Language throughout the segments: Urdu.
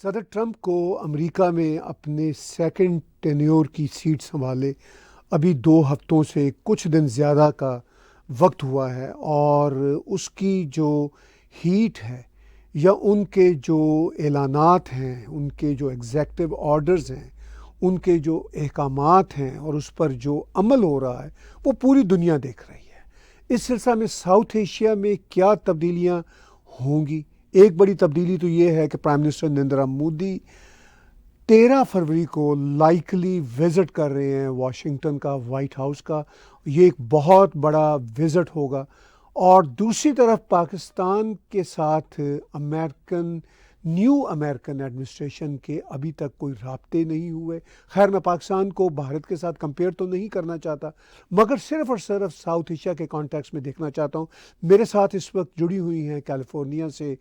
صدر ٹرمپ کو امریکہ میں اپنے سیکنڈ ٹینیور کی سیٹ سنبھالے ابھی 2 ہفتوں سے کچھ دن زیادہ کا وقت ہوا ہے، اور اس کی جو ہیٹ ہے یا ان کے جو اعلانات ہیں، ان کے جو ایگزیکٹو آرڈرز ہیں، ان کے جو احکامات ہیں اور اس پر جو عمل ہو رہا ہے وہ پوری دنیا دیکھ رہی ہے۔ اس سلسلہ میں ساؤتھ ایشیا میں کیا تبدیلیاں ہوں گی؟ ایک بڑی تبدیلی تو یہ ہے کہ پرائم منسٹر نریندر مودی 13 فروری کو لائکلی وزٹ کر رہے ہیں واشنگٹن کا، وائٹ ہاؤس کا۔ یہ ایک بہت بڑا وزٹ ہوگا۔ اور دوسری طرف پاکستان کے ساتھ نیو امریکن ایڈمنسٹریشن کے ابھی تک کوئی رابطے نہیں ہوئے۔ خیر، میں پاکستان کو بھارت کے ساتھ کمپیئر تو نہیں کرنا چاہتا، مگر صرف اور صرف ساؤتھ ایشیا کے کانٹیکس میں دیکھنا چاہتا ہوں۔ میرے ساتھ اس وقت جڑی ہوئی ہیں کیلیفورنیا سے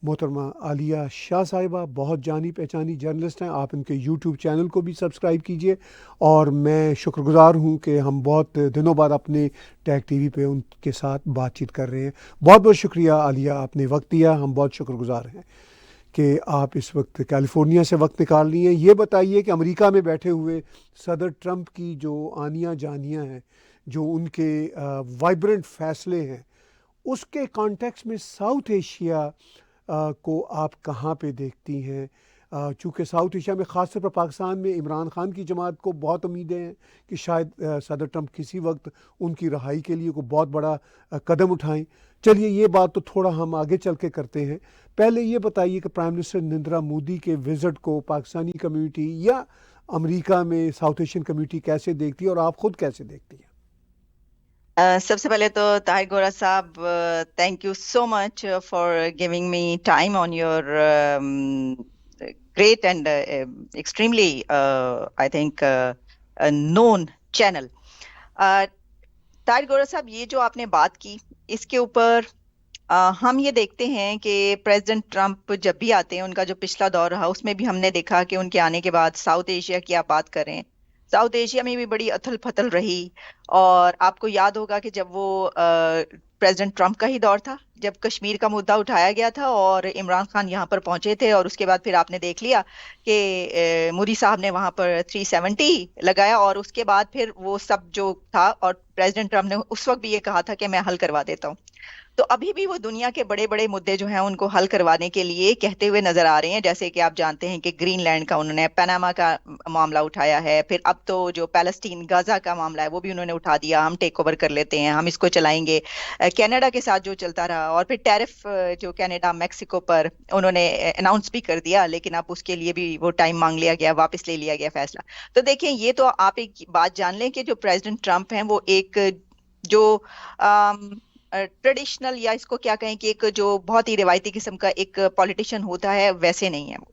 محترمہ عالیہ شاہ صاحبہ، بہت جانی پہچانی جرنلسٹ ہیں۔ آپ ان کے یوٹیوب چینل کو بھی سبسکرائب کیجئے، اور میں شکر گزار ہوں کہ ہم بہت دنوں بعد اپنے ٹیک ٹی وی پہ ان کے ساتھ بات چیت کر رہے ہیں۔ بہت بہت شکریہ عالیہ، آپ نے وقت دیا، ہم بہت شکر گزار ہیں کہ آپ اس وقت کیلیفورنیا سے وقت نکال لی ہیں۔ یہ بتائیے کہ امریکہ میں بیٹھے ہوئے صدر ٹرمپ کی جو آنیاں جانیاں ہیں، جو ان کے وائبرنٹ فیصلے ہیں، اس کے کانٹیکس میں ساؤتھ ایشیا کو آپ کہاں پہ دیکھتی ہیں؟ چونکہ ساؤتھ ایشیا میں خاص طور پر پاکستان میں عمران خان کی جماعت کو بہت امیدیں ہیں کہ شاید صدر ٹرمپ کسی وقت ان کی رہائی کے لیے کوئی بہت بڑا قدم اٹھائیں۔ چلیے، یہ بات تو تھوڑا ہم آگے چل کے کرتے ہیں۔ پہلے یہ بتائیے کہ پرائم منسٹر نریندر مودی کے وزٹ کو پاکستانی کمیونٹی یا امریکہ میں ساؤتھ ایشین کمیونٹی کیسے دیکھتی ہے، اور آپ خود کیسے دیکھتی ہیں؟ سب سے پہلے تو Tahir Gora Sahib, thank you so much for giving me time on your great and extremely I think known channel. Tahir Gora Sahib, یہ جو آپ نے بات کی، اس کے اوپر ہم یہ دیکھتے ہیں کہ پریزیڈنٹ ٹرمپ جب بھی آتے ہیں، ان کا جو پچھلا دور رہا اس میں بھی ہم نے دیکھا کہ ان کے آنے کے بعد ساؤتھ ایشیا کی آپ بات کر رہے ہیں، ساؤتھ ایشیا میں بھی بڑی اتھل پھتل رہی۔ اور آپ کو یاد ہوگا کہ جب وہ پریزیڈنٹ ٹرمپ کا ہی دور تھا، جب کشمیر کا مدعا اٹھایا گیا تھا اور عمران خان یہاں پر پہنچے تھے، اور اس کے بعد پھر آپ نے دیکھ لیا کہ مودی صاحب نے وہاں پر 370 لگایا، اور اس کے بعد پھر وہ سب جو تھا، اور پریزیڈنٹ ٹرمپ نے اس وقت بھی یہ کہا تھا کہ میں حل کروا دیتا ہوں۔ تو ابھی بھی وہ دنیا کے بڑے بڑے مدعے جو ہیں ان کو حل کروانے کے لیے کہتے ہوئے نظر آ رہے ہیں، جیسے کہ آپ جانتے ہیں کہ گرین لینڈ کا انہوں نے، پاناما کا معاملہ اٹھایا ہے، پھر اب تو جو پیلسٹین غزہ کا معاملہ ہے وہ بھی انہوں نے اٹھا دیا، ہم ٹیک اوور کر لیتے ہیں، ہم اس کو چلائیں گے۔ کینیڈا کے ساتھ جو چلتا رہا، اور پھر ٹیرف جو کینیڈا میکسیکو پر انہوں نے اناؤنس بھی کر دیا، لیکن اب اس کے لیے بھی وہ ٹائم مانگ لیا گیا، واپس لے لیا گیا فیصلہ۔ تو دیکھیں، یہ تو آپ ایک بات جان لیں کہ جو پریزیڈنٹ ٹرمپ ہیں وہ ایک جو ٹریڈیشنل، یا اس کو کیا کہیں کہ ایک جو بہت ہی روایتی قسم کا ایک پولیٹیشین ہوتا ہے، ویسے نہیں ہے وہ۔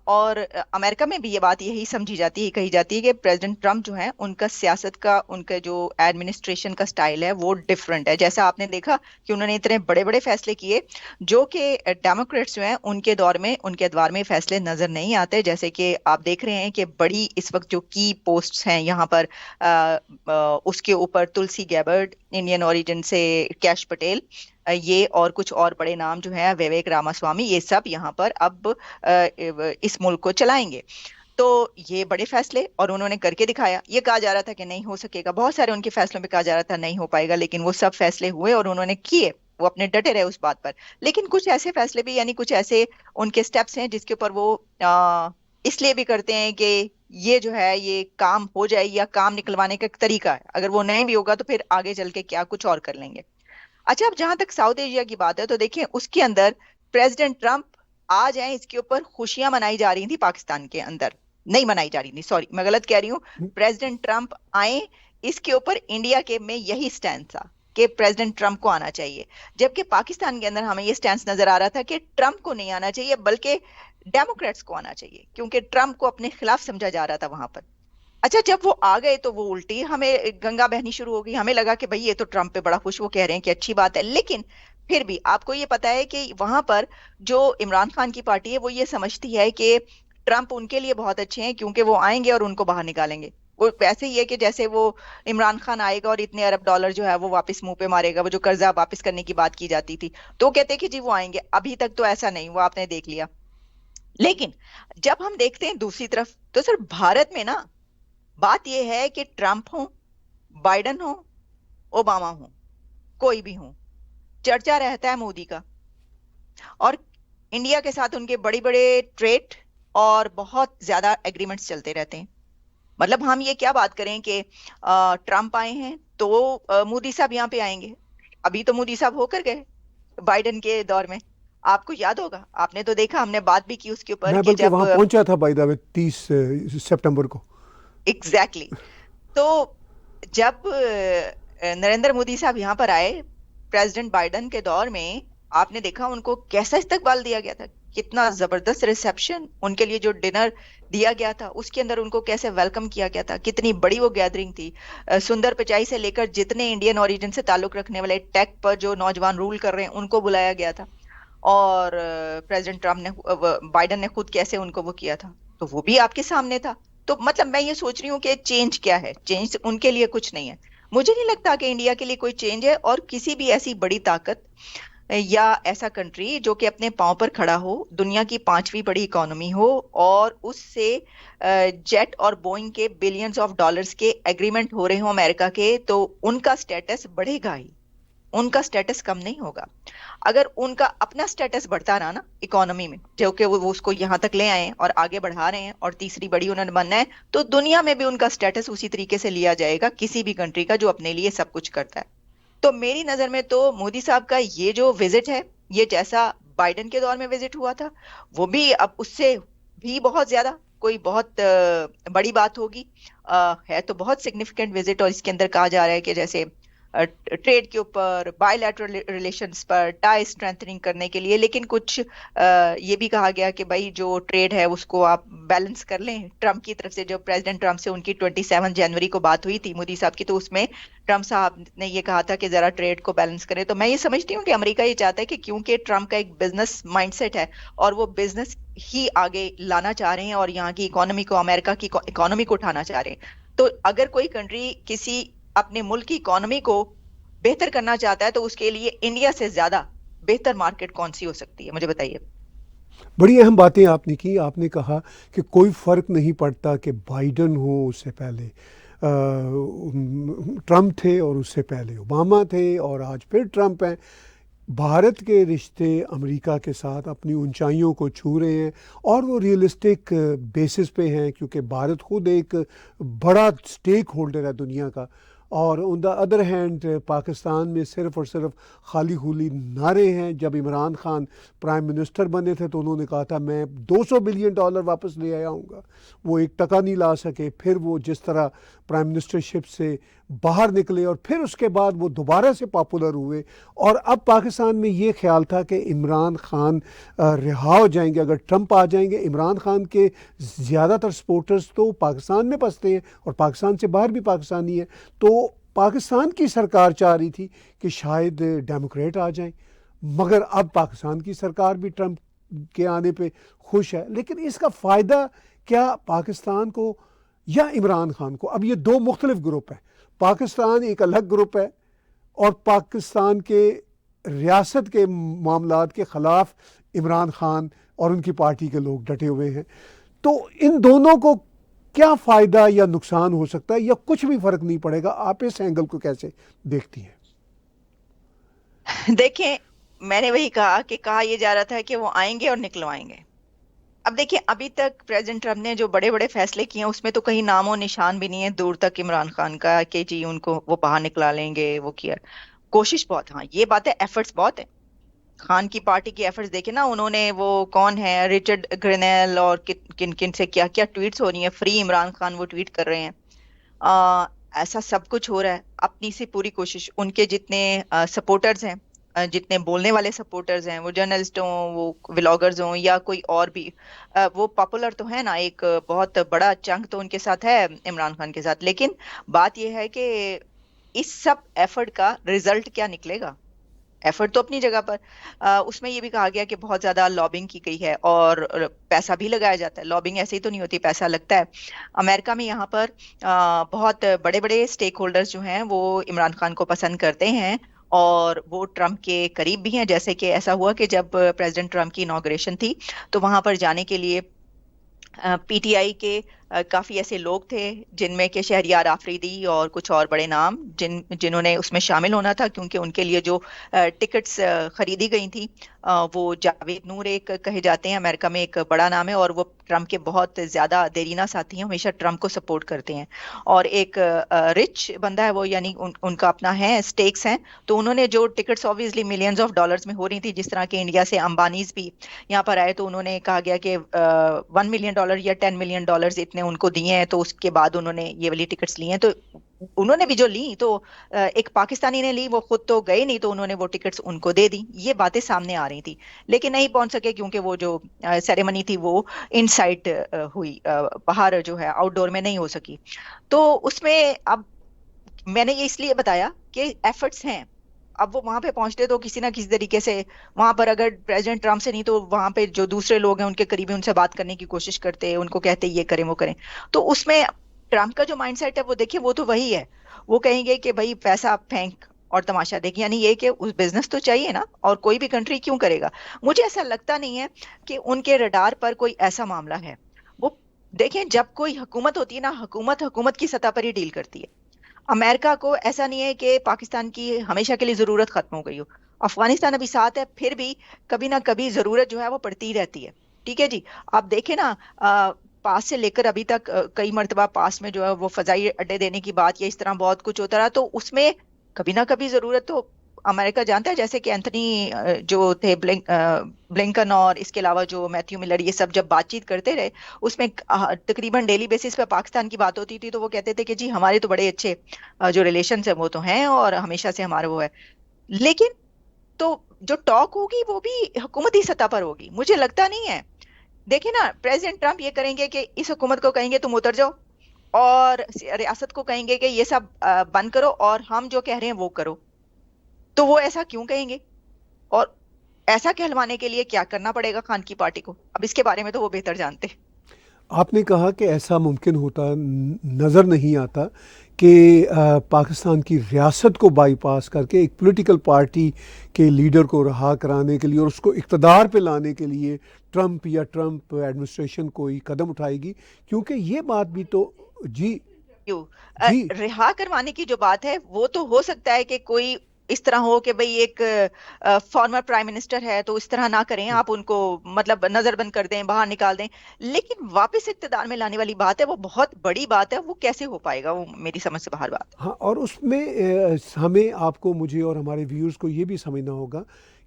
اور امریکہ میں بھی یہ بات یہی سمجھی جاتی ہے، کہی جاتی ہے کہ پریزیڈنٹ ٹرمپ جو ہیں ان کا سیاست کا، ان کا جو ایڈمنسٹریشن کا سٹائل ہے وہ ڈیفرنٹ ہے۔ جیسا آپ نے دیکھا کہ انہوں نے اتنے بڑے بڑے فیصلے کیے جو کہ ڈیموکریٹس جو ہیں ان کے دور میں، ان کے ادوار میں فیصلے نظر نہیں آتے، جیسے کہ آپ دیکھ رہے ہیں کہ بڑی اس وقت جو کی پوسٹس ہیں یہاں پر، اس کے اوپر تلسی گیبرڈ انڈین اوریجن سے، کیش پٹیل، یہ اور کچھ اور بڑے نام جو ہیں، ویویک راماسوامی، یہ سب یہاں پر اب اس ملک کو چلائیں گے۔ تو یہ بڑے فیصلے، اور انہوں نے کر کے دکھایا۔ یہ کہا جا رہا تھا کہ نہیں ہو سکے گا، بہت سارے ان کے فیصلوں پہ کہا جا رہا تھا نہیں ہو پائے گا، لیکن وہ سب فیصلے ہوئے اور انہوں نے کیے، وہ اپنے ڈٹے رہے اس بات پر۔ لیکن کچھ ایسے فیصلے بھی، یعنی کچھ ایسے ان کے سٹیپس ہیں جس کے اوپر وہ اس لیے بھی کرتے ہیں کہ یہ جو ہے یہ کام ہو جائے، یا کام نکلوانے کا ایک طریقہ ہے، اگر وہ نہیں بھی ہوگا تو پھر آگے چل کے کیا کچھ اور کر لیں گے۔ اچھا، اب جہاں تک ساؤتھ ایشیا کی بات ہے تو دیکھیں اس کے اندر پریزیڈنٹ ٹرمپ آ جائیں، اس کے اوپر خوشیاں منائی جا رہی تھی پاکستان کے اندر، نہیں منائی جا رہی تھی، سوری میں غلط کہہ رہی ہوں، پریزیڈنٹ ٹرمپ آئیں، اس کے اوپر انڈیا کے میں یہی سٹینڈ تھا کہ پریزیڈنٹ ٹرمپ کو آنا چاہیے، جبکہ پاکستان کے اندر ہمیں یہ سٹینڈ نظر آ رہا تھا کہ ٹرمپ کو نہیں آنا چاہیے بلکہ ڈیموکریٹس کو آنا چاہیے، کیونکہ ٹرمپ کو اپنے خلاف سمجھا جا رہا تھا وہاں پر۔ اچھا، جب وہ آ گئے تو وہ الٹی ہمیں گنگا بہنی شروع ہو گئی، ہمیں لگا کہ بھئی یہ تو ٹرمپ پہ بڑا خوش، وہ کہہ رہے ہیں کہ اچھی بات ہے، لیکن پھر بھی آپ کو یہ پتا ہے کہ وہاں پر جو عمران خان کی پارٹی ہے وہ یہ سمجھتی ہے کہ ٹرمپ ان کے لیے بہت اچھے ہیں، کیونکہ وہ آئیں گے اور ان کو باہر نکالیں گے۔ وہ ویسے ہی ہے کہ جیسے وہ عمران خان آئے گا اور اتنے ارب ڈالر جو ہے وہ واپس منہ پہ مارے گا، وہ جو قرضہ واپس کرنے کی بات کی جاتی تھی، تو وہ کہتے ہیں کہ جی وہ آئیں گے۔ ابھی تک تو ایسا نہیں ہوا، آپ نے دیکھ لیا لیکن جب ہم دیکھتے ہیں دوسری طرف تو سر بھارت میں نا بات یہ ہے کہ ٹرمپ ہو، بائیڈن ہو، اوباما ہو، کوئی بھی ہو، چرچا رہتا ہے مودی کا، اور انڈیا کے ساتھ ان کے بڑے بڑے ٹریڈ اور بہت زیادہ ایگریمنٹس چلتے رہتے ہیں۔ مطلب ہم یہ کیا بات کریں کہ ٹرمپ آئے ہیں تو مودی صاحب یہاں پہ آئیں گے، ابھی تو مودی صاحب ہو کر گئے بائیڈن کے دور میں، آپ کو یاد ہوگا، آپ نے تو دیکھا، ہم نے بات بھی کی اس کے اوپر میں کہ بلکہ جب وہاں پہنچا تھا بائی دا وے 30 سپٹمبر کو۔ ایگزیکٹلی تو جب نریندر مودی صاحب یہاں پر آئے پریزیڈنٹ بائیڈن کے دور میں، آپ نے دیکھا ان کو کیسا استقبال دیا گیا تھا، کتنا زبردست ریسیپشن، ان کے لیے جو ڈنر دیا گیا تھا اس کے اندر ان کو کیسے ویلکم کیا گیا تھا، کتنی بڑی وہ گیدرنگ تھی۔ سندر پچائی سے لے کر جتنے انڈین اوریجن سے تعلق رکھنے والے ٹیک پر جو نوجوان رول کر رہے ہیں ان کو بلایا گیا تھا، اور پریزیڈنٹ ٹرمپ نے، بائیڈن نے خود کیسے ان کو وہ کیا تھا، تو وہ بھی آپ کے سامنے تھا۔ تو مطلب میں یہ سوچ رہی ہوں کہ چینج کیا ہے، چینج ان کے لیے کچھ نہیں ہے، مجھے نہیں لگتا کہ انڈیا کے لیے کوئی چینج ہے، اور کسی بھی ایسی بڑی طاقت یا ایسا کنٹری جو کہ اپنے پاؤں پر کھڑا ہو، دنیا کی 5ویں بڑی اکانومی ہو، اور اس سے جیٹ اور بوئنگ کے بلینز آف ڈالرز کے ایگریمنٹ ہو رہے ہوں امریکہ کے، تو ان کا سٹیٹس بڑھے گا ہی، ان کا سٹیٹس کم نہیں ہوگا۔ اگر ان کا اپنا سٹیٹس بڑھتا رہا نا اکانومی میں، جو کہ وہ اس کو یہاں تک لے آئے ہیں اور آگے بڑھا رہے ہیں، اور تیسری بڑی انہوں نے بننا ہے، تو دنیا میں بھی ان کا سٹیٹس اسی طریقے سے لیا جائے گا کسی بھی کنٹری کا جو اپنے لیے سب کچھ کرتا ہے۔ تو میری نظر میں تو مودی صاحب کا یہ جو وزٹ ہے، یہ جیسا بائیڈن کے دور میں وزٹ ہوا تھا، وہ بھی اب اس سے بھی بہت زیادہ کوئی بہت بڑی بات ہوگی، ہے تو بہت سگنیفیکنٹ وزٹ، اور اس کے اندر کہا جا رہا ہے کہ جیسے ٹریڈ کے اوپر، by lateral relations per tie strengthening کرنے کے لیے، لیکن کچھ یہ بھی کہا گیا کہ بھائی جو ٹریڈ ہے اس کو آپ بیلنس کر لیں۔ ٹرمپ کی طرف سے، جو پریزیڈنٹ ٹرمپ سے ان کی 27 جنوری کو بات ہوئی تھی مودی صاحب کی، تو اس میں ٹرمپ صاحب نے یہ کہا تھا کہ ذرا ٹریڈ کو بیلنس کریں۔ تو میں یہ سمجھتی ہوں کہ امریکہ یہ چاہتا ہے کہ کیونکہ ٹرمپ کا ایک بزنس مائنڈ سیٹ ہے اور وہ بزنس ہی آگے لانا چاہ رہے ہیں، اور یہاں کی اکانومی کو، امریکہ کی اکانومی کو اٹھانا چاہ رہے ہیں، تو اگر کوئی کنٹری کسی اپنے ملک کی اکانومی کو بہتر کرنا چاہتا ہے تو اس کے لیے انڈیا سے زیادہ بہتر مارکیٹ کون سی ہو سکتی ہے، مجھے بتائیے۔ بڑی اہم باتیں آپ نے کی۔ آپ نے کہا کہ کوئی فرق نہیں پڑتا کہ بائیڈن ہو، اس سے پہلے ٹرمپ تھے، اور اس سے پہلے اوباما تھے، اور آج پھر ٹرمپ ہیں۔ بھارت کے رشتے امریکہ کے ساتھ اپنی اونچائیوں کو چھو رہے ہیں، اور وہ ریئلسٹک بیسس پہ ہیں، کیونکہ بھارت خود ایک بڑا سٹیک ہولڈر ہے دنیا کا، اور آن دا ادر ہینڈ پاکستان میں صرف اور صرف خالی خولی نعرے ہیں۔ جب عمران خان پرائم منسٹر بنے تھے تو انہوں نے کہا تھا میں $200 بلین واپس لے آیا ہوں گا، وہ ایک ٹکا نہیں لا سکے۔ پھر وہ جس طرح پرائم منسٹرشپ سے باہر نکلے، اور پھر اس کے بعد وہ دوبارہ سے پاپولر ہوئے، اور اب پاکستان میں یہ خیال تھا کہ عمران خان رہا ہو جائیں گے اگر ٹرمپ آ جائیں گے۔ عمران خان کے زیادہ تر سپورٹرز تو پاکستان میں بستے ہیں، اور پاکستان سے باہر بھی پاکستانی ہیں، تو پاکستان کی سرکار چاہ رہی تھی کہ شاید ڈیموکریٹ آ جائیں، مگر اب پاکستان کی سرکار بھی ٹرمپ کے آنے پہ خوش ہے۔ لیکن اس کا فائدہ کیا پاکستان کو یا عمران خان کو؟ اب یہ دو مختلف گروپ ہیں، پاکستان ایک الگ گروپ ہے، اور پاکستان کے ریاست کے معاملات کے خلاف عمران خان اور ان کی پارٹی کے لوگ ڈٹے ہوئے ہیں۔ تو ان دونوں کو کیا فائدہ یا نقصان ہو سکتا ہے، یا کچھ بھی فرق نہیں پڑے گا؟ آپ اس اینگل کو کیسے دیکھتی ہیں؟ دیکھیں، میں نے وہی کہا کہ کہا یہ جا رہا تھا کہ وہ آئیں گے اور نکلوائیں گے۔ اب دیکھیں، ابھی تک پریزیڈنٹ ٹرمپ نے جو بڑے بڑے فیصلے کیے ہیں اس میں تو کہیں نام و نشان بھی نہیں ہے دور تک عمران خان کا کہ جی ان کو وہ باہر نکلا لیں گے، وہ کیا کوشش بہت، ہاں یہ بات ہے، ایفرٹس بہت ہیں۔ خان کی پارٹی کی ایفرٹس دیکھیں نا، انہوں نے وہ کون ہے رچرڈ گرینیل اور کن کن سے کیا کیا ٹویٹس ہو رہی ہیں، فری عمران خان وہ ٹویٹ کر رہے ہیں، ایسا سب کچھ ہو رہا ہے، اپنی سے پوری کوشش۔ ان کے جتنے سپورٹرز ہیں، جتنے بولنے والے سپورٹرز ہیں، وہ جرنلسٹ ہوں، وہ ولاگرز ہوں، یا کوئی اور بھی، وہ پاپولر تو ہے نا، ایک بہت بڑا چنک تو ان کے ساتھ ہے عمران خان کے ساتھ۔ لیکن بات یہ ہے کہ اس سب ایفرٹ کا رزلٹ کیا نکلے گا؟ ایفرٹ تو اپنی جگہ پر، اس میں یہ بھی کہا گیا کہ بہت زیادہ لابنگ کی گئی ہے اور پیسہ بھی لگایا جاتا ہے، لابنگ ایسے ہی تو نہیں ہوتی، پیسہ لگتا ہے۔ امریکہ میں یہاں پر بہت بڑے بڑے سٹیک ہولڈرز جو ہیں وہ عمران خان کو پسند کرتے ہیں، اور وہ ٹرمپ کے قریب بھی ہیں. جیسے کہ ایسا ہوا کہ جب پریزیڈنٹ ٹرمپ کی انوگریشن تھی تو وہاں پر جانے کے لیے پی ٹی آئی کے کافی ایسے لوگ تھے جن میں کہ شہریار آفریدی اور کچھ اور بڑے نام جنہوں نے اس میں شامل ہونا تھا، کیونکہ ان کے لیے جو ٹکٹس خریدی گئی تھیں وہ جاوید نور ایک کہے جاتے ہیں، امریکہ میں ایک بڑا نام ہے، اور وہ ٹرمپ کے بہت زیادہ دیرینہ ساتھی ہیں، ہمیشہ ٹرمپ کو سپورٹ کرتے ہیں. اور ایک رچ بندہ ہے وہ، یعنی ان کا اپنا ہے، سٹیکس ہیں، تو انہوں نے جو tickets obviously millions of dollars میں ہو رہی تھی، جس طرح کہ انڈیا سے امبانیز بھی یہاں پر آئے تو انہوں نے کہا گیا کہ $1 ملین یا $10 ملین اتنے ان کو دیے ہیں، تو اس کے بعد انہوں نے یہ والی ٹکٹس لی ہیں. تو انہوں نے بھی جو لی تو ایک پاکستانی نے لی، وہ خود تو گئے نہیں، تو انہوں نے وہ ٹکٹس ان کو دے دی. یہ باتیں سامنے آ رہی تھی لیکن نہیں پہنچ سکے کیونکہ وہ جو سیریمنی تھی وہ ان سائٹ ہوئی، باہر جو ہے آؤٹ ڈور میں نہیں ہو سکی. تو اس میں اب میں نے یہ اس لیے بتایا کہ ایفرٹس ہیں. اب وہ وہاں پہ پہنچتے تو کسی نہ کسی طریقے سے وہاں پر، اگر پریزیڈنٹ ٹرمپ سے نہیں تو وہاں پہ جو دوسرے لوگ ہیں ان کے قریبی، ان سے بات کرنے کی کوشش کرتے، ان کو کہتے یہ کریں وہ کریں. تو اس میں ٹرمپ کا جو مائنڈ سیٹ ہے وہ دیکھیے، وہ تو وہی ہے. وہ کہیں گے کہ بھائی پیسہ پھینک اور تماشا دیکھ، یعنی یہ کہ اس بزنس تو چاہیے نا، اور کوئی بھی کنٹری کیوں کرے گا. مجھے ایسا لگتا نہیں ہے کہ ان کے رڈار پر کوئی ایسا معاملہ ہے. وہ دیکھیں، جب کوئی حکومت ہوتی ہے نا، حکومت کی سطح پر ہی ڈیل کرتی ہے. امریکہ کو ایسا نہیں ہے کہ پاکستان کی ہمیشہ کے لیے ضرورت ختم ہو گئی ہو. افغانستان ابھی ساتھ ہے، پھر بھی کبھی نہ کبھی ضرورت جو ہے وہ پڑتی ہی رہتی ہے. ٹھیک ہے جی. آپ دیکھیں نا، پاس سے لے کر ابھی تک کئی مرتبہ پاس میں جو ہے وہ فضائی اڈے دینے کی بات یا اس طرح بہت کچھ ہوتا رہا، تو اس میں کبھی نہ کبھی ضرورت تو امریکہ جانتا ہے. جیسے کہ اینتھنی جو تھے بلنکن، اور اس کے علاوہ جو میتھیو ملر، یہ سب جب بات چیت کرتے رہے، اس میں تقریباً ڈیلی بیسس پہ پاکستان کی بات ہوتی تھی، تو وہ کہتے تھے کہ جی ہمارے تو بڑے اچھے جو ریلیشنز ہیں وہ تو ہیں، اور ہمیشہ سے ہمارا وہ ہے. لیکن تو جو ٹاک ہوگی وہ بھی حکومتی سطح پر ہوگی. مجھے لگتا نہیں ہے. دیکھیں نا، پریزیڈنٹ ٹرمپ یہ کریں گے کہ اس حکومت کو کہیں گے تم اتر جاؤ، اور ریاست کو کہیں گے کہ یہ سب بند کرو اور ہم جو کہہ رہے ہیں وہ کرو. تو وہ ایسا کیوں کہیں گے؟ اور ایسا کہلوانے کے لیے کیا کرنا پڑے گا خان کی پارٹی کو؟ اب اس کے بارے میں تو وہ بہتر جانتے. آپ نے کہا کہ ایسا ممکن ہوتا نظر نہیں آتا کہ پاکستان کی ریاست کو بائی پاس کر کے ایک پولیٹیکل پارٹی کے لیڈر کو رہا کرانے کے لیے اور اس کو اقتدار پہ لانے کے لیے ٹرمپ یا ٹرمپ ایڈمنسٹریشن کوئی قدم اٹھائے گی، کیونکہ یہ بات بھی تو جی جی رہا کروانے کی جو بات ہے وہ تو ہو سکتا ہے کہ کوئی اس طرح ہو کہ بھئی ایک فارمر پرائم منسٹر ہے تو اس طرح نہ کریں آپ، ان کو مطلب نظر بند کر دیں، باہر نکال دیں. لیکن واپس اقتدار میں لانے والی بات ہے، وہ بہت بڑی بات ہے. وہ کیسے ہو پائے گا؟ وہ میری سمجھ سے باہر بات ہے. ہاں، اور اس میں ہمیں، آپ کو، مجھے اور ہمارے ویورز کو یہ بھی سمجھنا ہوگا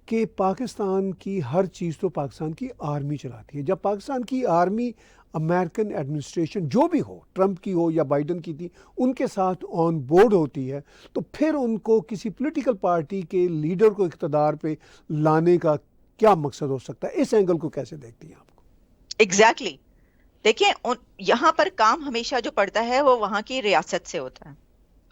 کہ پاکستان کی ہر چیز تو پاکستان کی آرمی چلاتی ہے. جب پاکستان کی آرمی امریکن ایڈمنسٹریشن جو بھی ہو، ٹرمپ کی ہو یا بائیڈن کی تھی، ان کے ساتھ آن بورڈ ہوتی ہے، تو پھر ان کو کسی پولیٹیکل پارٹی کے لیڈر کو اقتدار پہ لانے کا کیا مقصد ہو سکتا ہے؟ اس اینگل کو کیسے دیکھتی ہیں آپ کو؟ ایگزیکٹلی. دیکھیں، یہاں پر کام ہمیشہ جو پڑتا ہے وہ وہاں کی ریاست سے ہوتا ہے.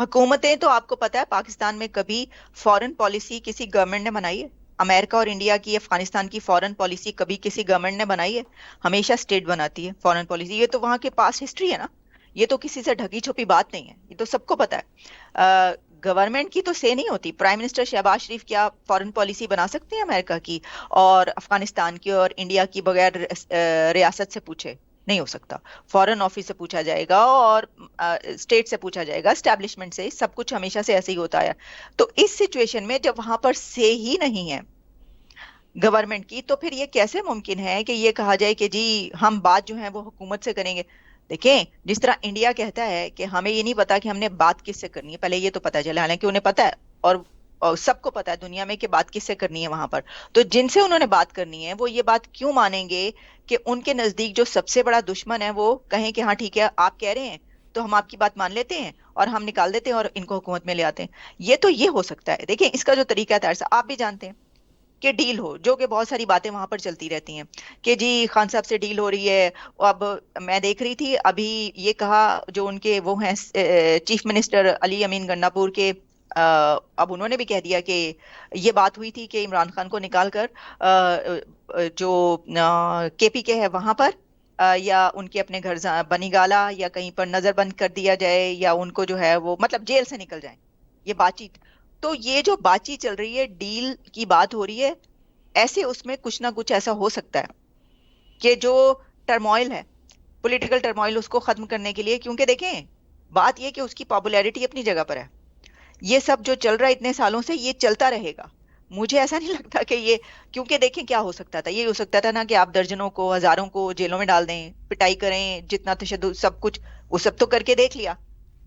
حکومتیں تو آپ کو پتا ہے پاکستان میں کبھی فورن پالیسی کسی گورنمنٹ نے بنائی ہے؟ امریکہ اور انڈیا کی، افغانستان کی فورن پالیسی کبھی کسی گورنمنٹ نے بنائی ہے؟ ہمیشہ اسٹیٹ بناتی ہے فورن پالیسی. یہ تو وہاں کے پاس ہسٹری ہے نا، یہ تو کسی سے ڈھکی چھپی بات نہیں ہے، یہ تو سب کو پتا ہے. گورنمنٹ کی تو سے نہیں ہوتی. پرائم منسٹر شہباز شریف کیا فورن پالیسی بنا سکتے ہیں امریکہ کی اور افغانستان کی اور انڈیا کی بغیر ریاست سے پوچھے؟ نہیں ہو سکتا. فورن آفس سے پوچھا جائے گا اور اسٹیٹ سے پوچھا جائے گا، اسٹیبلشمنٹ سے. سب کچھ ہمیشہ سے ایسے ہی ہوتا ہے. تو اس سچویشن میں جب وہاں پر سے ہی نہیں ہے گورنمنٹ کی، تو پھر یہ کیسے ممکن ہے کہ یہ کہا جائے کہ جی ہم بات جو ہے وہ حکومت سے کریں گے؟ دیکھیں، جس طرح انڈیا کہتا ہے کہ ہمیں یہ نہیں پتا کہ ہم نے بات کس سے کرنی ہے، پہلے یہ تو پتا چلا، حالانکہ انہیں پتا ہے اور سب کو پتا ہے دنیا میں کہ بات کس سے کرنی ہے وہاں پر. تو جن سے انہوں نے بات کرنی ہے وہ یہ بات کیوں مانیں گے کہ ان کے نزدیک جو سب سے بڑا دشمن ہے وہ کہیں کہ ہاں ٹھیک ہے آپ کہہ رہے ہیں تو ہم آپ کی بات مان لیتے ہیں اور ہم نکال دیتے ہیں اور ان کو حکومت میں لے آتے ہیں. یہ تو یہ ہو سکتا ہے. دیکھیں، اس کا جو طریقہ ہے تارسا، آپ بھی جانتے ہیں کہ ڈیل ہو، جو کہ بہت ساری باتیں وہاں پر چلتی رہتی ہیں کہ جی خان صاحب سے ڈیل ہو رہی ہے. اب میں دیکھ رہی تھی ابھی یہ کہا جو ان کے وہ ہیں چیف منسٹر علی امین گنڈا پور کے، اب انہوں نے بھی کہہ دیا کہ یہ بات ہوئی تھی کہ عمران خان کو نکال کر جو کے پی کے ہے وہاں پر یا ان کے اپنے گھر بنی گالا یا کہیں پر نظر بند کر دیا جائے، یا ان کو جو ہے وہ مطلب جیل سے نکل جائیں. یہ بات چیت تو یہ جو بات چیت چل رہی ہے، ڈیل کی بات ہو رہی ہے، ایسے اس میں کچھ نہ کچھ ایسا ہو سکتا ہے کہ جو ٹرموائل ہے، پولیٹیکل ٹرموائل، اس کو ختم کرنے کے لیے، کیونکہ دیکھیں بات یہ کہ اس کی پاپولیرٹی اپنی جگہ پر ہے، یہ سب جو چل رہا ہے اتنے سالوں سے یہ چلتا رہے گا. مجھے ایسا نہیں لگتا کہ یہ، کیونکہ دیکھیں کیا ہو سکتا تھا، یہ ہو سکتا تھا نا کہ آپ درجنوں کو، ہزاروں کو جیلوں میں ڈال دیں، پٹائی کریں، جتنا تشدد سب کچھ، وہ سب تو کر کے دیکھ لیا،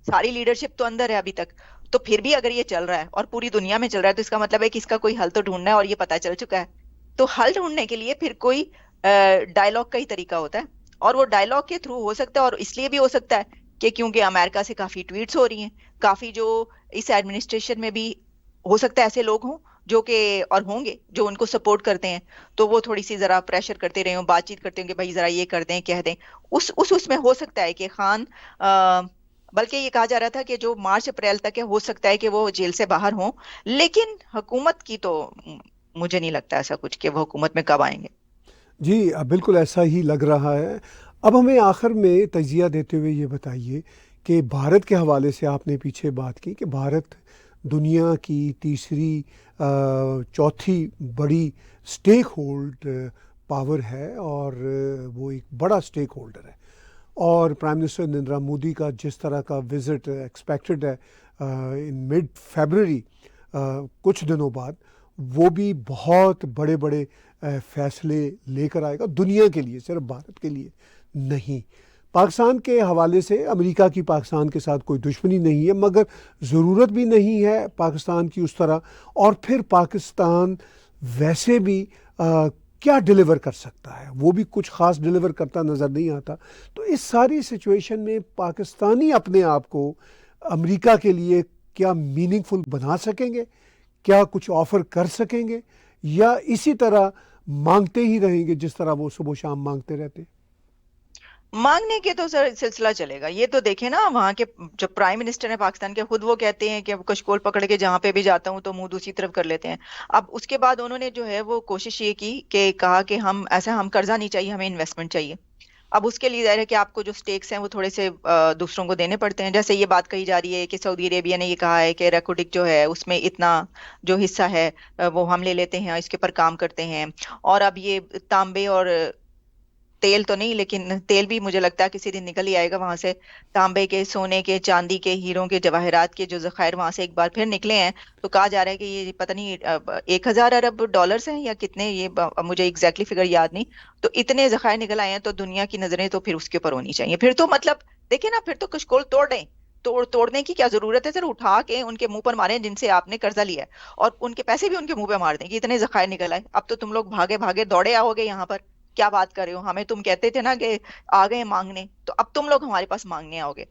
ساری لیڈرشپ تو اندر ہے ابھی تک. تو پھر بھی اگر یہ چل رہا ہے اور پوری دنیا میں چل رہا ہے تو اس کا مطلب ہے کہ اس کا کوئی حل تو ڈھونڈنا ہے، اور یہ پتا چل چکا ہے. تو حل ڈھونڈنے کے لیے پھر کوئی ڈائلاگ کا ہی طریقہ ہوتا ہے، اور وہ ڈائلاگ کے تھرو ہو سکتا ہے، اور اس لیے بھی ہو سکتا ہے کہ کیونکہ امریکہ سے کافی ٹویٹس ہو رہی ہیں، کافی جو اس ایڈمنسٹریشن میں بھی ہو سکتا ہے ایسے لوگ ہوں جو کہ، اور ہوں گے جو ان کو سپورٹ کرتے ہیں، تو وہ تھوڑی سی ذرا پریشر کرتے رہے ہوں، بات چیت کرتے ہوں کہ بھائی ذرا یہ کر دیں، کہہ دیں. اس میں ہو سکتا ہے کہ خان، بلکہ یہ کہا جا رہا تھا کہ جو مارچ اپریل تک ہے ہو سکتا ہے کہ وہ جیل سے باہر ہوں، لیکن حکومت کی تو مجھے نہیں لگتا ایسا کچھ کہ وہ حکومت میں کب آئیں گے. جی بالکل ایسا ہی لگ رہا ہے. اب ہمیں آخر میں تجزیہ دیتے ہوئے یہ بتائیے کہ بھارت کے حوالے سے آپ نے پیچھے بات کی کہ بھارت دنیا کی تیسری چوتھی بڑی سٹیک ہولڈ پاور ہے، اور وہ ایک بڑا سٹیک ہولڈر ہے. اور پرائم منسٹر نریندر مودی کا جس طرح کا وزٹ ایکسپیکٹڈ ہے ان مڈ فیبرری، کچھ دنوں بعد، وہ بھی بہت بڑے بڑے فیصلے لے کر آئے گا دنیا کے لیے، صرف بھارت کے لیے نہیں. پاکستان کے حوالے سے امریکہ کی پاکستان کے ساتھ کوئی دشمنی نہیں ہے، مگر ضرورت بھی نہیں ہے پاکستان کی اس طرح. اور پھر پاکستان ویسے بھی کیا ڈیلیور کر سکتا ہے، وہ بھی کچھ خاص ڈیلیور کرتا نظر نہیں آتا. تو اس ساری سچویشن میں پاکستانی اپنے آپ کو امریکہ کے لیے کیا میننگ فل بنا سکیں گے، کیا کچھ آفر کر سکیں گے، یا اسی طرح مانگتے ہی رہیں گے جس طرح وہ صبح و شام مانگتے رہتے؟ مانگنے کے تو سلسلہ چلے گا. یہ تو دیکھیں نا، وہاں کے جو پرائم منسٹر ہیں پاکستان کے، خود وہ کہتے ہیں کہ کشکول پکڑ کے جہاں پہ بھی جاتا ہوں تو منہ دوسری طرف کر لیتے ہیں. اب اس کے بعد انہوں نے جو ہے وہ کوشش یہ کی کہ کہا کہ ہم ایسا، ہم قرضہ نہیں چاہیے، ہمیں انویسٹمنٹ چاہیے. اب اس کے لیے ظاہر ہے کہ آپ کو جو سٹیکس ہیں وہ تھوڑے سے دوسروں کو دینے پڑتے ہیں. جیسے یہ بات کہی جا رہی ہے کہ سعودی عربیہ نے یہ کہا ہے کہ ریکوڈک جو ہے اس میں اتنا جو حصہ ہے وہ ہم لے لیتے ہیں، اس کے اوپر کام کرتے ہیں. اور اب یہ تانبے اور تیل تو نہیں، لیکن تیل بھی مجھے لگتا ہے کسی دن نکل ہی آئے گا وہاں سے. تانبے کے، سونے کے، چاندی کے، ہیروں کے، جواہرات کے جو ذخائر وہاں سے ایک بار پھر نکلے ہیں. تو کہا جا رہا ہے کہ یہ پتہ نہیں 1,000 ارب ڈالرز ہیں یا کتنے، یہ مجھے ایگزیکٹلی فگر یاد نہیں. تو اتنے ذخائر نکل آئے ہیں، تو دنیا کی نظریں تو پھر اس کے اوپر ہونی چاہیے. پھر تو مطلب دیکھیں نا، پھر تو کشکول توڑ دیں. توڑنے کی کیا ضرورت ہے؟ سر اٹھا کے ان کے منہ پر ماریں جن سے آپ نے قرضہ لیا ہے، اور ان کے پیسے بھی ان کے منہ پہ مار دیں کہ اتنے ذخائر نکل آئے. اب تو تم لوگ بھاگے بھاگے دوڑے آؤ گے یہاں پر. کیا بات کر رہے ہو؟ ہمیں تم کہتے تھے نا کہ آ گئے مانگنے، تو اب تم لوگ ہمارے پاس مانگنے آؤ گے.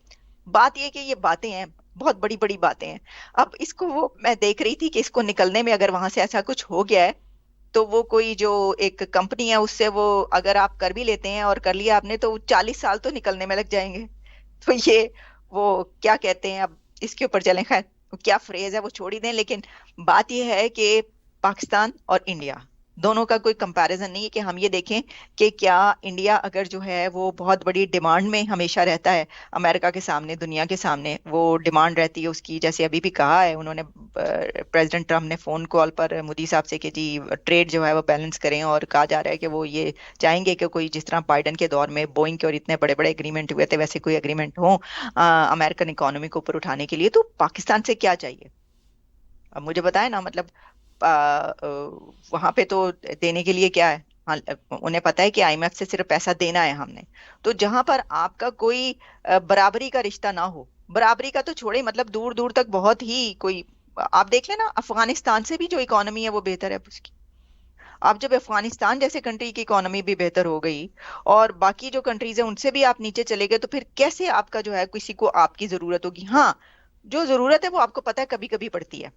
بات یہ کہ یہ باتیں ہیں، بہت بڑی بڑی باتیں ہیں. اب اس کو، وہ میں دیکھ رہی تھی کہ اس کو نکلنے میں اگر وہاں سے ایسا کچھ ہو گیا ہے تو وہ کوئی جو ایک کمپنی ہے اس سے وہ اگر آپ کر بھی لیتے ہیں اور کر لیا آپ نے، تو 40 سال تو نکلنے میں لگ جائیں گے. تو یہ وہ کیا کہتے ہیں، اب اس کے اوپر چلیں، خیر کیا فریز ہے وہ چھوڑ ہی دیں. لیکن بات یہ ہے کہ پاکستان اور انڈیا دونوں کا کوئی کمپیریزن نہیں ہے. کہ ہم یہ دیکھیں کہ کیا انڈیا اگر جو ہے وہ بہت بڑی ڈیمانڈ میں ہمیشہ رہتا ہے امریکہ کے سامنے، دنیا کے سامنے وہ ڈیمانڈ رہتی ہے اس کی. جیسے ابھی بھی کہا ہے انہوں نے، پریزیڈنٹ ٹرمپ نے فون کال پر مودی صاحب سے کہ جی ٹریڈ جو ہے وہ بیلنس کریں، اور کہا جا رہا ہے کہ وہ یہ چاہیں گے کہ کوئی جس طرح بائیڈن کے دور میں بوئنگ کے اور اتنے بڑے بڑے اگریمنٹ ہوئے تھے ویسے کوئی اگریمنٹ ہوں امریکن اکانومی کو اوپر اٹھانے کے لیے. تو پاکستان سے کیا چاہیے اب مجھے بتائیں نا. مطلب وہاں پہ تو دینے کے لیے کیا ہے؟ ہاں، انہیں پتا ہے کہ آئی ایم ایف سے صرف پیسہ دینا ہے ہم نے. تو جہاں پر آپ کا کوئی برابری کا رشتہ نہ ہو، برابری کا تو چھوڑے، مطلب دور دور تک بہت ہی کوئی، آپ دیکھ لیں نا افغانستان سے بھی جو اکانومی ہے وہ بہتر ہے اس کی. اب جب افغانستان جیسے کنٹری کی اکانومی بھی بہتر ہو گئی اور باقی جو کنٹریز ہیں ان سے بھی آپ نیچے چلے گئے، تو پھر کیسے آپ کا جو ہے کسی کو آپ کی ضرورت ہوگی؟ ہاں، جو ضرورت ہے وہ آپ کو پتا ہے کبھی کبھی پڑتی ہے،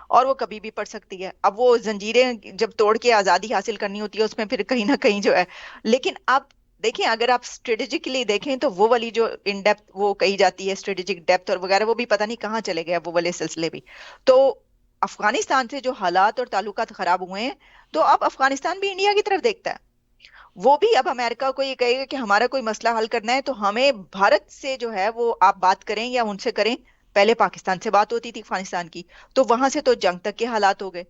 اور وہ کبھی بھی پڑ سکتی ہے. اب وہ زنجیریں جب توڑ کے آزادی حاصل کرنی ہوتی ہے اس میں پھر کہیں نہ کہیں جو ہے. لیکن اب دیکھیں، اگر آپ اسٹریٹجکلی دیکھیں تو وہ والی جو ان ڈیپتھ وہ کہی جاتی ہے، اسٹریٹجک ڈیپتھ اور وغیرہ، وہ بھی پتہ نہیں کہاں چلے گئے وہ والے سلسلے بھی. تو افغانستان سے جو حالات اور تعلقات خراب ہوئے ہیں، تو اب افغانستان بھی انڈیا کی طرف دیکھتا ہے. وہ بھی اب امریکہ کو یہ کہے گا کہ ہمارا کوئی مسئلہ حل کرنا ہے تو ہمیں بھارت سے جو ہے وہ آپ بات کریں یا ان سے کریں، پہلے پاکستان سے بات ہوتی تھی افغانستان کی، تو وہاں سے تو جنگ تک کے حالات ہو گئے.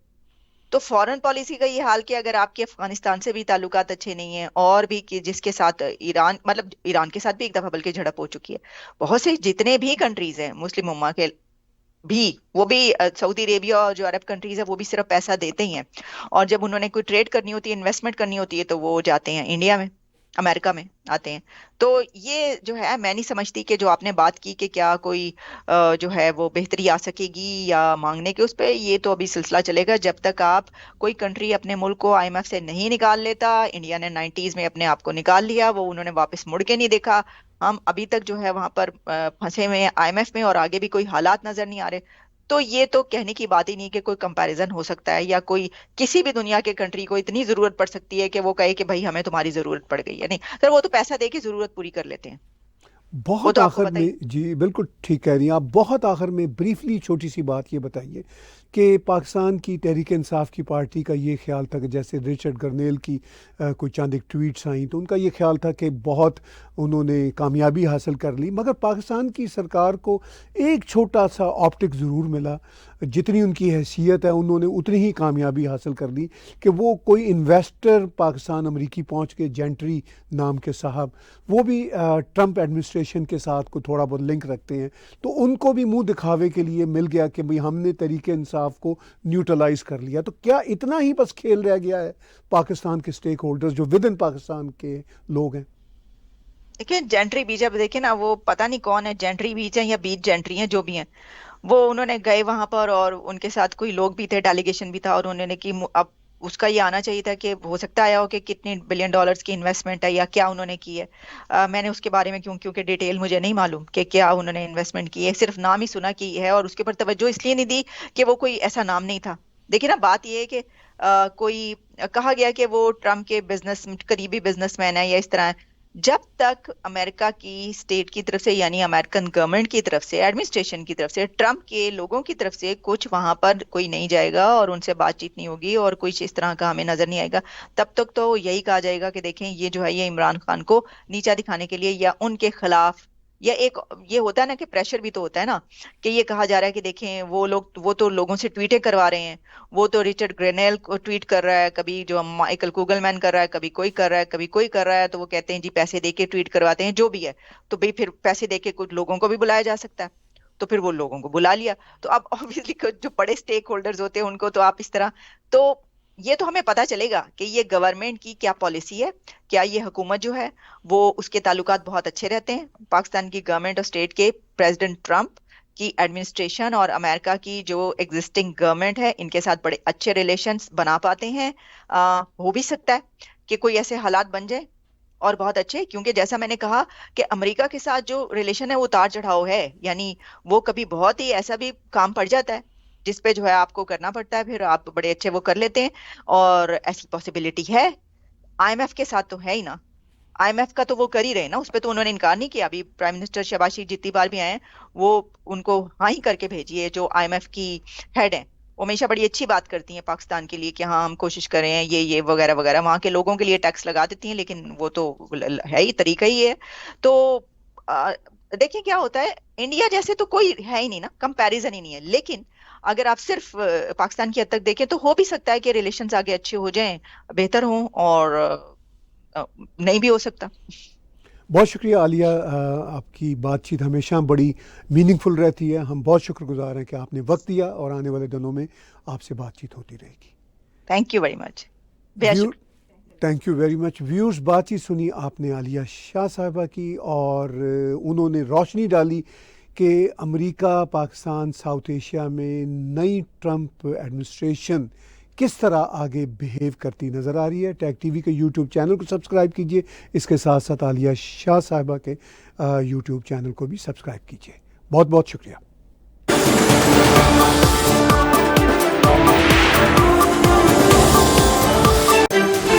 تو فورن پالیسی کا یہ حال کہ اگر آپ کے افغانستان سے بھی تعلقات اچھے نہیں ہیں، اور بھی کہ جس کے ساتھ ایران، مطلب ایران کے ساتھ بھی ایک دفعہ بلکہ جھڑپ ہو چکی ہے، بہت سے جتنے بھی کنٹریز ہیں مسلم امہ کے بھی، وہ بھی سعودی عربیہ اور جو عرب کنٹریز ہیں وہ بھی صرف پیسہ دیتے ہی ہیں، اور جب انہوں نے کوئی ٹریڈ کرنی ہوتی ہے، انویسٹمنٹ کرنی ہوتی ہے، تو وہ جاتے ہیں انڈیا میں، امریکہ میں آتے ہیں. تو یہ جو ہے میں نہیں سمجھتی کہ جو آپ نے بات کی کہ کیا کوئی جو ہے وہ بہتری آ سکے گی یا مانگنے کے اس پہ، یہ تو ابھی سلسلہ چلے گا جب تک آپ کوئی کنٹری اپنے ملک کو آئی ایم ایف سے نہیں نکال لیتا. انڈیا نے 90s میں اپنے آپ کو نکال لیا، وہ انہوں نے واپس مڑ کے نہیں دیکھا. ہم ابھی تک جو ہے وہاں پر پھنسے ہوئے ہیں آئی ایم ایف میں، اور آگے بھی کوئی حالات نظر نہیں آ رہے. تو یہ تو کہنے کی بات ہی نہیں کہ کوئی کمپیریزن ہو سکتا ہے، یا کوئی کسی بھی دنیا کے کنٹری کو اتنی ضرورت پڑ سکتی ہے کہ وہ کہے کہ بھائی ہمیں تمہاری ضرورت پڑ گئی ہے. نہیں سر، وہ تو پیسہ دے کے ضرورت پوری کر لیتے ہیں، وہ بہت تو آپ کو آخر پتہ ہی. میں، جی بالکل ٹھیک کہہ رہی ہیں آپ. بہت آخر میں بریفلی چھوٹی سی بات یہ بتائیے کہ پاکستان کی تحریک انصاف کی پارٹی کا یہ خیال تھا کہ جیسے رچرڈ گرنیل کی کوئی چند ایک ٹویٹس آئیں تو ان کا یہ خیال تھا کہ بہت انہوں نے کامیابی حاصل کر لی، مگر پاکستان کی سرکار کو ایک چھوٹا سا آپٹک ضرور ملا. جتنی ان کی حیثیت ہے انہوں نے اتنی ہی کامیابی حاصل کر لی کہ وہ کوئی انویسٹر پاکستان امریکی پہنچ کے، جینٹری نام کے صاحب، وہ بھی ٹرمپ ایڈمنسٹریشن کے ساتھ کو تھوڑا بہت لنک رکھتے ہیں، تو ان کو بھی منہ دکھاوے کے لیے مل گیا کہ بھئی ہم نے تحریک انصاف کو نیوٹرلائز کر لیا. تو کیا اتنا ہی بس کھیل رہ گیا ہے پاکستان کے سٹیک ہولڈرز جو ود ان پاکستان کے لوگ ہیں؟ دیکھیں جینٹری بیج، اب دیکھیں نا، وہ پتہ نہیں کون ہے، جینٹری بیج ہیں یا بیج جینٹری ہیں، جو بھی ہیں، وہ انہوں نے گئے وہاں پر، اور ان کے ساتھ کوئی لوگ بھی تھے، ڈیلیگیشن بھی تھا، اور انہوں نے کی اب اس کا یہ آنا چاہیے تھا کہ ہو سکتا آیا ہو کہ کتنے بلین ڈالرز کی انویسٹمنٹ ہے یا کیا انہوں نے کی ہے. میں نے اس کے بارے میں کیونکہ ڈیٹیل مجھے نہیں معلوم کہ کیا انہوں نے انویسٹمنٹ کی ہے، صرف نام ہی سنا کی ہے، اور اس کے اوپر توجہ اس لیے نہیں دی کہ وہ کوئی ایسا نام نہیں تھا. دیکھیں نا، بات یہ ہے کہ کوئی کہا گیا کہ وہ ٹرمپ کے بزنس قریبی بزنس مین ہے یا اس طرح ہے. جب تک امریکہ کی اسٹیٹ کی طرف سے، یعنی امریکن گورنمنٹ کی طرف سے، ایڈمنسٹریشن کی طرف سے، ٹرمپ کے لوگوں کی طرف سے کچھ وہاں پر کوئی نہیں جائے گا اور ان سے بات چیت نہیں ہوگی اور کچھ اس طرح کا ہمیں نظر نہیں آئے گا، تب تک تو یہی کہا جائے گا کہ دیکھیں یہ جو ہے یہ عمران خان کو نیچا دکھانے کے لیے یا ان کے خلاف، یا ایک یہ ہوتا ہے نا کہ پریشر بھی تو ہوتا ہے نا، کہ یہ کہا جا رہا ہے کہ دیکھیں وہ تو لوگوں سے ٹویٹیں کروا رہے ہیں، وہ تو رچرڈ گرینیل کو ٹویٹ کر رہا ہے، کبھی جو مائیکل کوگل مین کر رہا ہے، کبھی کوئی کر رہا ہے، کبھی کوئی کر رہا ہے، تو وہ کہتے ہیں جی پیسے دے کے ٹویٹ کرواتے ہیں، جو بھی ہے. تو بھئی پھر پیسے دے کے کچھ لوگوں کو بھی بلایا جا سکتا ہے، تو پھر وہ لوگوں کو بلا لیا. تو اب obviously جو بڑے سٹیک ہولڈرز ہوتے ہیں ان کو تو آپ اس طرح، تو یہ تو ہمیں پتا چلے گا کہ یہ گورنمنٹ کی کیا پالیسی ہے، کیا یہ حکومت جو ہے وہ اس کے تعلقات بہت اچھے رہتے ہیں پاکستان کی گورنمنٹ اور اسٹیٹ کے پریزیڈنٹ ٹرمپ کی ایڈمنسٹریشن اور امریکہ کی جو ایگزسٹنگ گورنمنٹ ہے، ان کے ساتھ بڑے اچھے ریلیشنز بنا پاتے ہیں. ہو بھی سکتا ہے کہ کوئی ایسے حالات بن جائیں اور بہت اچھے، کیونکہ جیسا میں نے کہا کہ امریکہ کے ساتھ جو ریلیشن ہے وہ اتار چڑھاؤ ہے، یعنی وہ کبھی بہت ہی ایسا بھی کام پڑ جاتا ہے جس پہ جو ہے آپ کو کرنا پڑتا ہے، پھر آپ بڑے اچھے وہ کر لیتے ہیں، اور ایسی پاسبلٹی ہے. آئی ایم ایف کے ساتھ تو ہے ہی نا، آئی ایم ایف کا تو وہ کر ہی رہے نا، اس پہ تو انہوں نے انکار نہیں کیا. ابھی پرائم منسٹر شہباز شریف جتنی بار بھی آئے ہیں وہ ان کو ہاں ہی کر کے بھیجیے، جو آئی ایم ایف کی ہیڈ ہیں وہ ہمیشہ بڑی اچھی بات کرتی ہیں پاکستان کے لیے کہ ہاں ہم کوشش کر رہے ہیں یہ وغیرہ وغیرہ، وہاں کے لوگوں کے لیے ٹیکس لگا دیتی ہیں، لیکن وہ تو ہے ہی، طریقہ ہی ہے. تو دیکھیں کیا ہوتا ہے، انڈیا جیسے تو کوئی ہے ہی نہیں نا، کمپیریزن ہی نہیں ہے. لیکن اگر آپ صرف پاکستان کی حد تک دیکھیں تو ہو بھی سکتا ہے کہ ریلیشنز آگے اچھے ہو جائیں، بہتر ہوں، اور نہیں بھی ہو سکتا. بہت شکریہ عالیہ، آپ کی بات چیت ہمیشہ بڑی میننگ فل رہتی ہے. ہم بہت شکر گزار ہیں کہ آپ نے وقت دیا، اور آنے والے دنوں میں آپ سے بات چیت ہوتی رہے گی. Thank you very much. بے شکریہ. Thank you very much. Viewers, بات چیت سنی آپ نے عالیہ شاہ صاحبہ کی، اور انہوں نے روشنی ڈالی کہ امریکہ، پاکستان، ساؤتھ ایشیا میں نئی ٹرمپ ایڈمنسٹریشن کس طرح آگے بیہیو کرتی نظر آ رہی ہے. ٹیک ٹی وی کے یوٹیوب چینل کو سبسکرائب کیجیے، اس کے ساتھ ساتھ عالیہ شاہ صاحبہ کے یوٹیوب چینل کو بھی سبسکرائب کیجیے. بہت بہت شکریہ.